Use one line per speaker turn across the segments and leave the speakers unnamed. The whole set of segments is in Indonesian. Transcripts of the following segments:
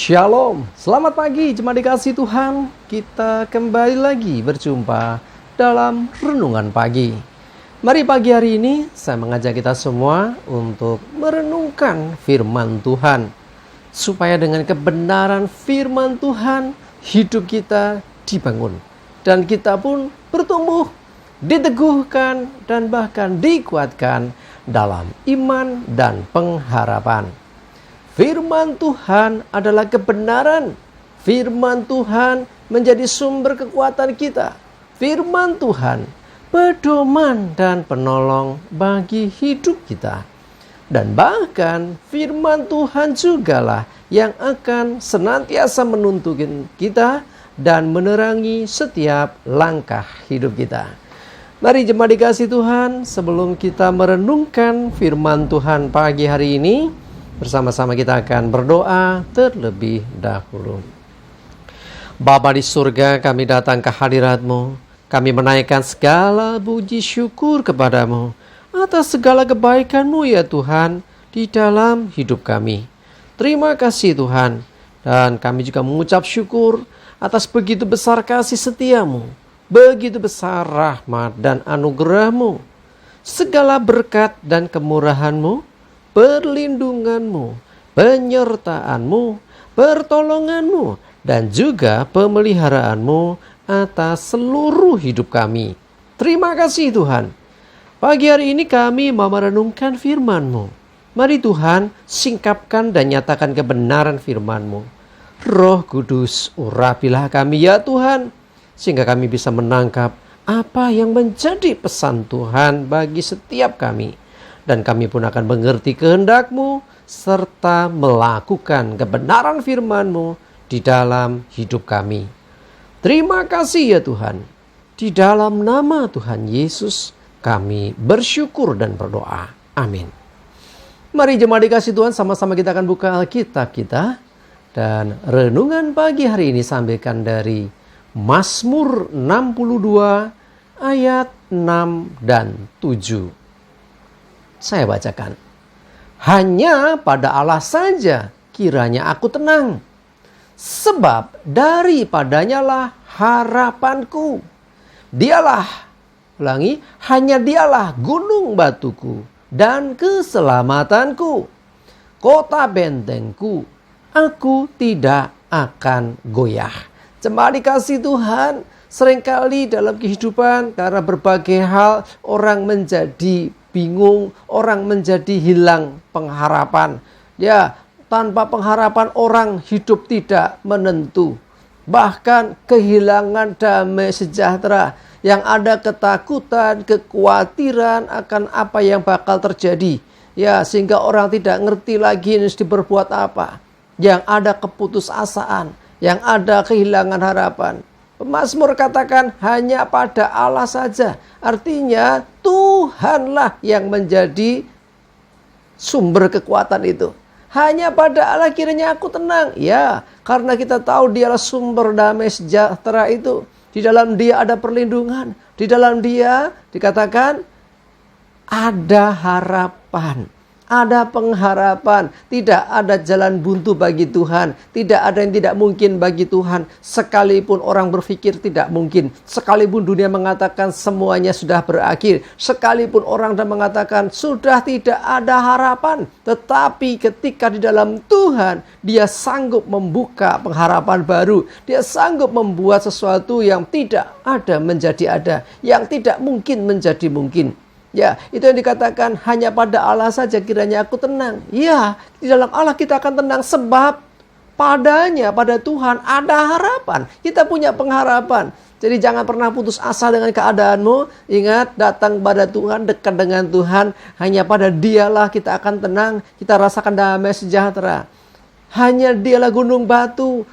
Shalom, selamat pagi jemaat dikasih Tuhan. Kita kembali lagi berjumpa dalam Renungan Pagi. Mari pagi hari ini saya mengajak kita semua untuk merenungkan firman Tuhan, supaya dengan kebenaran firman Tuhan hidup kita dibangun, dan kita pun bertumbuh, diteguhkan, dan bahkan dikuatkan dalam iman dan pengharapan. Firman Tuhan adalah kebenaran. Firman Tuhan menjadi sumber kekuatan kita. Firman Tuhan pedoman dan penolong bagi hidup kita. Dan bahkan firman Tuhan jugalah yang akan senantiasa menuntun kita dan menerangi setiap langkah hidup kita. Mari jemaat dikasih Tuhan, sebelum kita merenungkan firman Tuhan pagi hari ini, bersama-sama kita akan berdoa terlebih dahulu. Bapa di surga, kami datang ke hadirat-Mu. Kami menaikkan segala puji syukur kepadamu atas segala kebaikan-Mu ya Tuhan di dalam hidup kami. Terima kasih Tuhan. Dan kami juga mengucap syukur atas begitu besar kasih setia-Mu, begitu besar rahmat dan anugerah-Mu, segala berkat dan kemurahan-Mu, perlindungan-Mu, penyertaan-Mu, pertolongan-Mu, dan juga pemeliharaan-Mu atas seluruh hidup kami. Terima kasih Tuhan. Pagi hari ini kami mau merenungkan firman-Mu. Mari Tuhan, singkapkan dan nyatakan kebenaran firman-Mu. Roh Kudus, urapilah kami ya Tuhan, sehingga kami bisa menangkap apa yang menjadi pesan Tuhan bagi setiap kami. Dan kami pun akan mengerti kehendak-Mu serta melakukan kebenaran firman-Mu di dalam hidup kami. Terima kasih ya Tuhan. Di dalam nama Tuhan Yesus kami bersyukur dan berdoa. Amin. Mari jemaat dikasih Tuhan, sama-sama kita akan buka Alkitab kita. Dan renungan pagi hari ini sampaikan dari Mazmur 62 ayat 6 dan 7. Saya bacakan. Hanya pada Allah saja kiranya aku tenang, sebab daripadanya lah harapanku. Dialah, ulangi, hanya dialah gunung batuku dan keselamatanku, kota bentengku, aku tidak akan goyah. Jemaat dikasih Tuhan, seringkali dalam kehidupan karena berbagai hal orang menjadi bingung, orang menjadi hilang pengharapan. Ya, tanpa pengharapan orang hidup tidak menentu. Bahkan kehilangan damai sejahtera. Yang ada ketakutan, kekhawatiran akan apa yang bakal terjadi. Ya, sehingga orang tidak ngerti lagi harus diperbuat apa. Yang ada keputusasaan, yang ada kehilangan harapan. Mazmur katakan hanya pada Allah saja. Artinya Tuhanlah yang menjadi sumber kekuatan itu. Hanya pada Allah kiranya aku tenang. Ya, karena kita tahu Dialah sumber damai sejahtera itu. Di dalam Dia ada perlindungan. Di dalam Dia dikatakan ada harapan. Ada pengharapan. Tidak ada jalan buntu bagi Tuhan. Tidak ada yang tidak mungkin bagi Tuhan. Sekalipun orang berpikir tidak mungkin. Sekalipun dunia mengatakan semuanya sudah berakhir. Sekalipun orang dan mengatakan sudah tidak ada harapan. Tetapi ketika di dalam Tuhan, Dia sanggup membuka pengharapan baru. Dia sanggup membuat sesuatu yang tidak ada menjadi ada. Yang tidak mungkin menjadi mungkin. Ya, itu yang dikatakan hanya pada Allah saja kiranya aku tenang. Ya, di dalam Allah kita akan tenang sebab padanya, pada Tuhan ada harapan. Kita punya pengharapan. Jadi jangan pernah putus asa dengan keadaanmu. Ingat, datang pada Tuhan, dekat dengan Tuhan. Hanya pada Dialah kita akan tenang. Kita rasakan damai sejahtera. Hanya Dialah gunung batu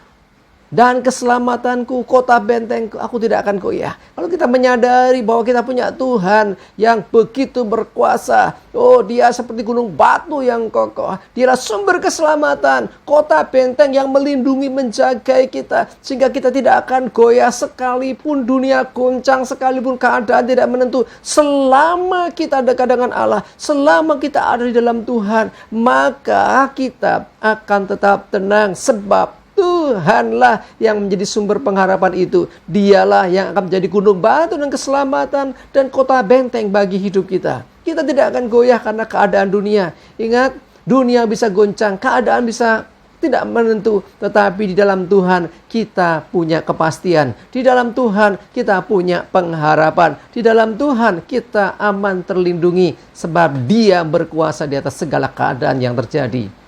dan keselamatanku, kota bentengku, aku tidak akan goyah. Kalau kita menyadari bahwa kita punya Tuhan yang begitu berkuasa. Oh, Dia seperti gunung batu yang kokoh. Dialah sumber keselamatan, kota benteng yang melindungi, menjaga kita. Sehingga kita tidak akan goyah sekalipun dunia goncang, sekalipun keadaan tidak menentu. Selama kita dekat dengan Allah, selama kita ada di dalam Tuhan, maka kita akan tetap tenang. Sebab Tuhanlah yang menjadi sumber pengharapan itu. Dialah yang akan menjadi gunung batu dan keselamatan dan kota benteng bagi hidup kita. Kita tidak akan goyah karena keadaan dunia. Ingat, dunia bisa goncang, keadaan bisa tidak menentu, tetapi di dalam Tuhan kita punya kepastian. Di dalam Tuhan kita punya pengharapan. Di dalam Tuhan kita aman terlindungi, sebab Dia berkuasa di atas segala keadaan yang terjadi.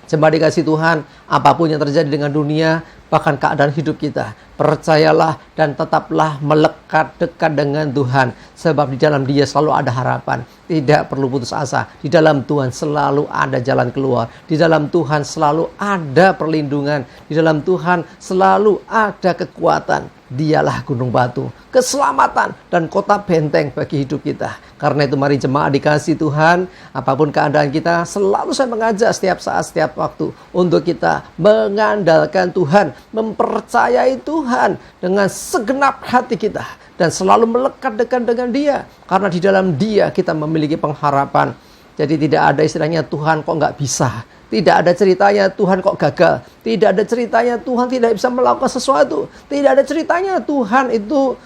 Jemaat dikasih Tuhan, apapun yang terjadi dengan dunia, bahkan keadaan hidup kita, percayalah dan tetaplah melekat dekat dengan Tuhan. Sebab di dalam Dia selalu ada harapan. Tidak perlu putus asa. Di dalam Tuhan selalu ada jalan keluar. Di dalam Tuhan selalu ada perlindungan. Di dalam Tuhan selalu ada kekuatan. Dialah gunung batu, keselamatan, dan kota benteng bagi hidup kita. Karena itu mari jemaat dikasih Tuhan, apapun keadaan kita, selalu saya mengajak setiap saat, setiap waktu, untuk kita mengandalkan Tuhan, mempercayai Tuhan dengan segenap hati kita, dan selalu melekat dekat dengan Dia. Karena di dalam Dia kita memiliki pengharapan. Jadi tidak ada istilahnya Tuhan kok nggak bisa. Tidak ada ceritanya Tuhan kok gagal. Tidak ada ceritanya Tuhan tidak bisa melakukan sesuatu. Tidak ada ceritanya Tuhan itu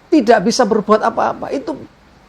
tidak bisa berbuat apa-apa. Itu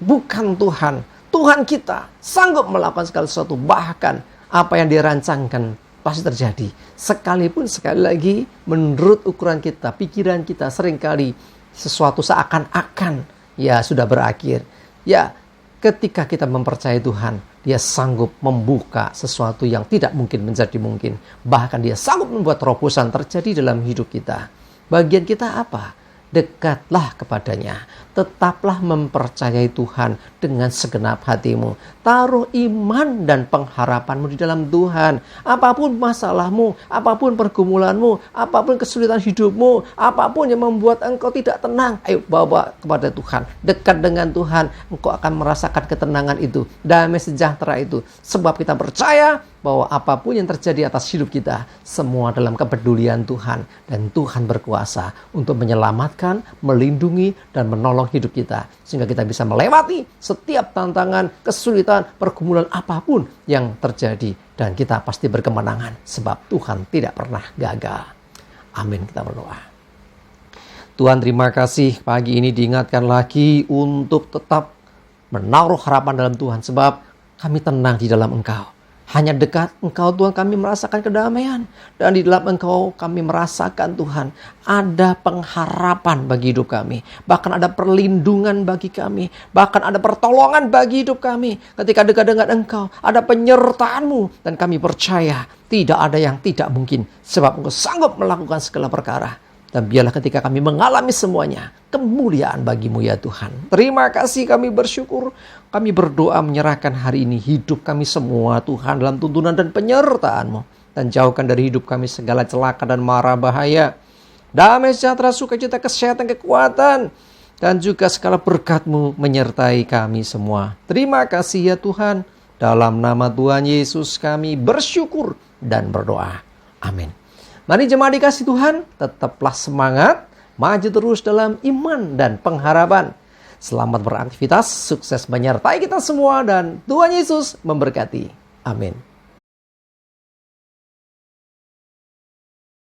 bukan Tuhan. Tuhan kita sanggup melakukan segala sesuatu. Bahkan apa yang dirancangkan pasti terjadi. Sekalipun sekali lagi menurut ukuran kita, pikiran kita seringkali sesuatu seakan-akan ya sudah berakhir. Ya, ketika kita mempercayai Tuhan, Dia sanggup membuka sesuatu yang tidak mungkin menjadi mungkin. Bahkan Dia sanggup membuat terobosan terjadi dalam hidup kita. Bagian kita apa? Dekatlah kepadanya. Tetaplah mempercayai Tuhan dengan segenap hatimu. Taruh iman dan pengharapanmu di dalam Tuhan. Apapun masalahmu, apapun pergumulanmu, apapun kesulitan hidupmu, apapun yang membuat engkau tidak tenang, ayo bawa kepada Tuhan. Dekat dengan Tuhan, engkau akan merasakan ketenangan itu, damai sejahtera itu. Sebab kita percaya bahwa apapun yang terjadi atas hidup kita, semua dalam kepedulian Tuhan. Dan Tuhan berkuasa untuk menyelamatkan, melindungi, dan menolong hidup kita. Sehingga kita bisa melewati setiap tantangan, kesulitan, pergumulan apapun yang terjadi. Dan kita pasti berkemenangan. Sebab Tuhan tidak pernah gagal. Amin, kita berdoa. Tuhan, terima kasih pagi ini diingatkan lagi untuk tetap menaruh harapan dalam Tuhan. Sebab kami tenang di dalam Engkau. Hanya dekat Engkau Tuhan kami merasakan kedamaian. Dan di dalam Engkau kami merasakan Tuhan ada pengharapan bagi hidup kami. Bahkan ada perlindungan bagi kami. Bahkan ada pertolongan bagi hidup kami. Ketika dekat dengan Engkau ada penyertaan-Mu. Dan kami percaya tidak ada yang tidak mungkin. Sebab Engkau sanggup melakukan segala perkara. Dan biarlah ketika kami mengalami semuanya, kemuliaan bagi-Mu ya Tuhan. Terima kasih, kami bersyukur. Kami berdoa menyerahkan hari ini hidup kami semua Tuhan dalam tuntunan dan penyertaan-Mu. Dan jauhkan dari hidup kami segala celaka dan mara bahaya. Damai sejahtera, sukacita, kesehatan, kekuatan. Dan juga segala berkat-Mu menyertai kami semua. Terima kasih ya Tuhan. Dalam nama Tuhan Yesus kami bersyukur dan berdoa. Amin. Mari jemaat dikasih Tuhan, tetaplah semangat, maju terus dalam iman dan pengharapan. Selamat beraktivitas, sukses menyertai kita semua, dan Tuhan Yesus memberkati. Amin.